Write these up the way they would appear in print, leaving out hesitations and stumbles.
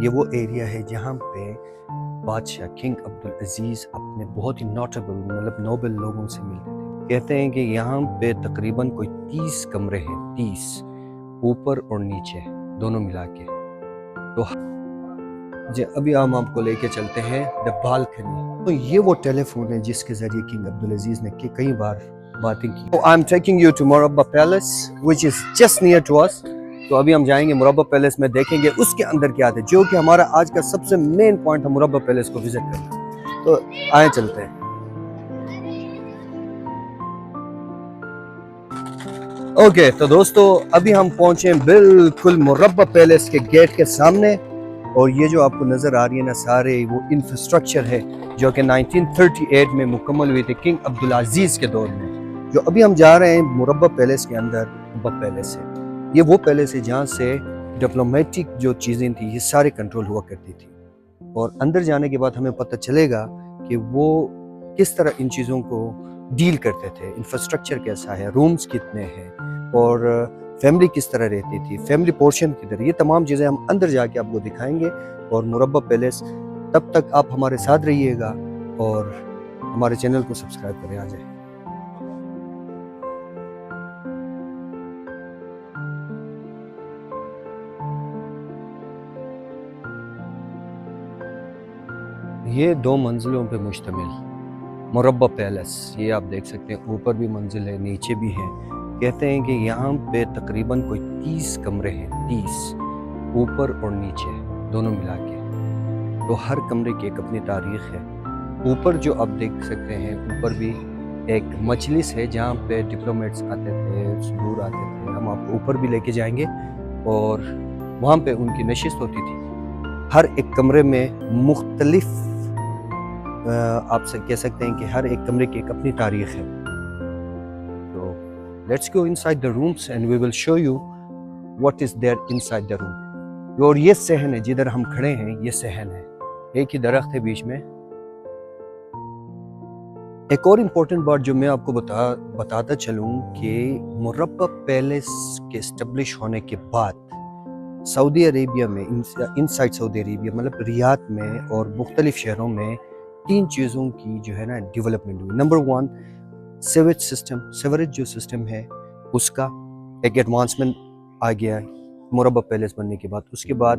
یہ وہ ایریا ہے جہاں پہ بادشاہ کنگ عبدالعزیز اپنے بہت ہی نوبل لوگوں سے ملتے تھے۔ کہتے ہیں کہ یہاں پہ تقریباً کوئی 30 کمرے ہیں، 30 اوپر اور نیچے دونوں ملا کے۔ تو ابھی ہم آپ کو لے کے چلتے ہیں دا بالکنی۔ تو یہ وہ ٹیلی فون ہے جس کے ذریعے کنگ عبدالعزیز نے کئی بار باتیں کی۔ I am taking you to مربع palace which is just near to us۔ تو ابھی ہم جائیں گے مربع پیلس میں، دیکھیں گے اس کے اندر کیا تھے، جو کہ ہمارا آج کا سب سے مین پوائنٹ ہے مربع پیلس کو وزٹ کرنا۔ تو آئیں چلتے ہیں۔ اوکے تو دوستو ابھی ہم پہنچے بالکل مربع پیلس کے گیٹ کے سامنے، اور یہ جو آپ کو نظر آ رہی ہے نا سارے وہ انفراسٹرکچر ہے جو کہ 1938 میں مکمل ہوئی تھی کنگ عبدالعزیز کے دور میں۔ جو ابھی ہم جا رہے ہیں مربع پیلس کے اندر، مربع پیلس ہے، یہ وہ پیلس ہے جہاں سے ڈپلومیٹک جو چیزیں تھیں یہ سارے کنٹرول ہوا کرتی تھی، اور اندر جانے کے بعد ہمیں پتہ چلے گا کہ وہ کس طرح ان چیزوں کو ڈیل کرتے تھے، انفراسٹرکچر کیسا ہے، رومز کتنے ہیں، اور فیملی کس طرح رہتی تھی، فیملی پورشن کدھر، یہ تمام چیزیں ہم اندر جا کے آپ کو دکھائیں گے۔ اور مربع پیلس، تب تک آپ ہمارے ساتھ رہیے گا اور ہمارے چینل کو سبسکرائب کریں۔ آ جائیں۔ یہ 2 منزلوں پہ مشتمل مربع پیلس، یہ آپ دیکھ سکتے ہیں، اوپر بھی منزل ہے، نیچے بھی ہیں۔ کہتے ہیں کہ یہاں پہ تقریباً کوئی 30 کمرے ہیں، 30 اوپر اور نیچے دونوں ملا کے۔ تو ہر کمرے کی ایک اپنی تاریخ ہے۔ اوپر جو آپ دیکھ سکتے ہیں، اوپر بھی ایک مجلس ہے جہاں پہ ڈپلومیٹس آتے تھے، صدور آتے تھے، ہم آپ کو اوپر بھی لے کے جائیں گے، اور وہاں پہ ان کی نشست ہوتی تھی۔ ہر ایک کمرے میں مختلف آپ سے کہہ سکتے ہیں کہ ہر ایک کمرے کی ایک اپنی تاریخ ہے۔ تو let's go inside the rooms and we will show you what is there inside the room. اور یہ صحن ہے جدھر ہم کھڑے ہیں، یہ صحن ہے، ایک ہی درخت ہے بیچ میں۔ ایک اور امپورٹنٹ بات جو میں آپ کو بتاتا چلوں کہ مربع پیلس کے اسٹیبلش ہونے کے بعد سعودی عربیہ میں، انسائڈ سعودی عربیہ مطلب ریاض میں اور مختلف شہروں میں 3 چیزوں کی جو ہے نا ڈیولپمنٹ ہوئی۔ نمبر 1 سیویج سسٹم، سیوریج جو سسٹم ہے اس کا ایک ایڈوانسمنٹ آ گیا مربع پیلس بننے کے بعد۔ اس کے بعد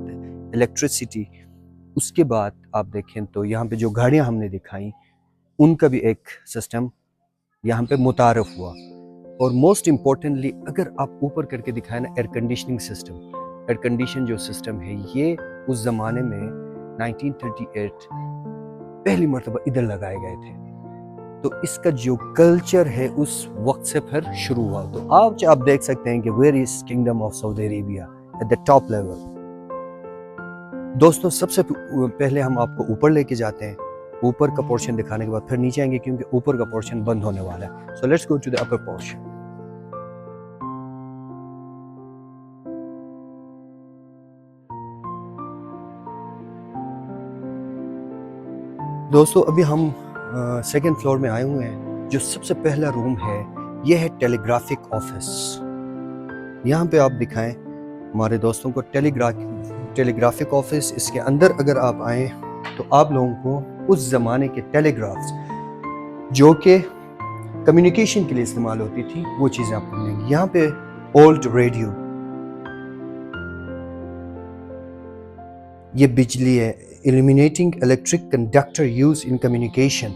الیکٹریسٹی، اس کے بعد آپ دیکھیں تو یہاں پہ جو گاڑیاں ہم نے دکھائیں ان کا بھی ایک سسٹم یہاں پہ متعارف ہوا۔ اور موسٹ امپورٹنٹلی اگر آپ اوپر کر کے دکھائیں نا، air conditioning system, air condition جو سسٹم ہے یہ اس زمانے میں 1938 پہلی مرتبہ ادھر لگائے گئے تھے۔ تو اس کا جو کلچر ہے اس وقت سے پھر شروع ہوا۔ تو آج آپ دیکھ سکتے ہیں کہ where is kingdom of Saudi Arabia at the top level. دوستوں سب سے پہلے ہم آپ کو اوپر لے کے جاتے ہیں، اوپر کا پورشن دکھانے کے بعد پھر نیچے آئیں گے کیونکہ اوپر کا پورشن بند ہونے والا ہے۔ So let's go to the upper portion. دوستو ابھی ہم سیکنڈ فلور میں آئے ہوئے ہیں۔ جو سب سے پہلا روم ہے یہ ہے ٹیلی گرافک آفس۔ یہاں پہ آپ دکھائیں ہمارے دوستوں کو ٹیلی گرافک آفس۔ اس کے اندر اگر آپ آئیں تو آپ لوگوں کو اس زمانے کے ٹیلی گرافس جو کہ کمیونیکیشن کے لیے استعمال ہوتی تھی وہ چیزیں آپ کو ملیں گی۔ یہاں پہ اولڈ ریڈیو، یہ بجلی ہے، illuminating electric conductor used in communication۔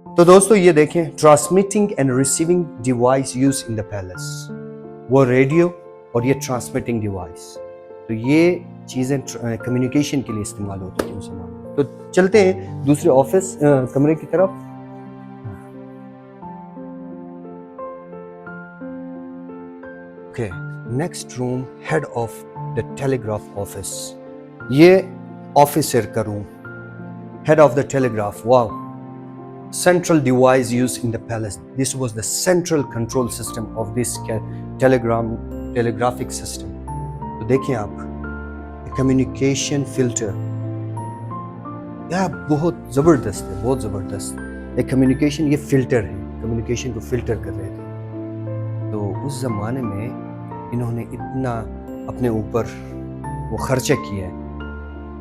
تو دوستو یہ دیکھیں transmitting and receiving device used in the palace، وہ ریڈیو اور یہ transmitting device۔ تو یہ چیزیں کمیونیکیشن کے لیے استعمال ہوتی تھی اس زمانے میں۔ تو چلتے ہیں دوسرے آفس کمرے کی طرف۔ Okay, next room head of the telegraph office. یہ آفیسر کا room, head of the telegraph. Wow, central device use in the palace, this was the central control system of this telegraphic system. تو دیکھیں آپ communication filter, یہ بہت زبردست ہے، بہت زبردست ایک کمیونیکیشن، یہ فلٹر ہے، کمیونیکیشن کو فلٹر کر رہے تھے۔ تو اس زمانے میں انہوں نے اتنا اپنے اوپر وہ خرچہ کیا ہے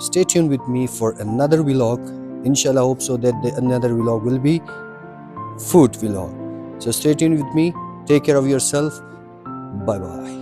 stay tuned with me for another vlog. Inshallah, hope so that another vlog will be food vlog. So stay tuned with me. Take care of yourself. Bye bye.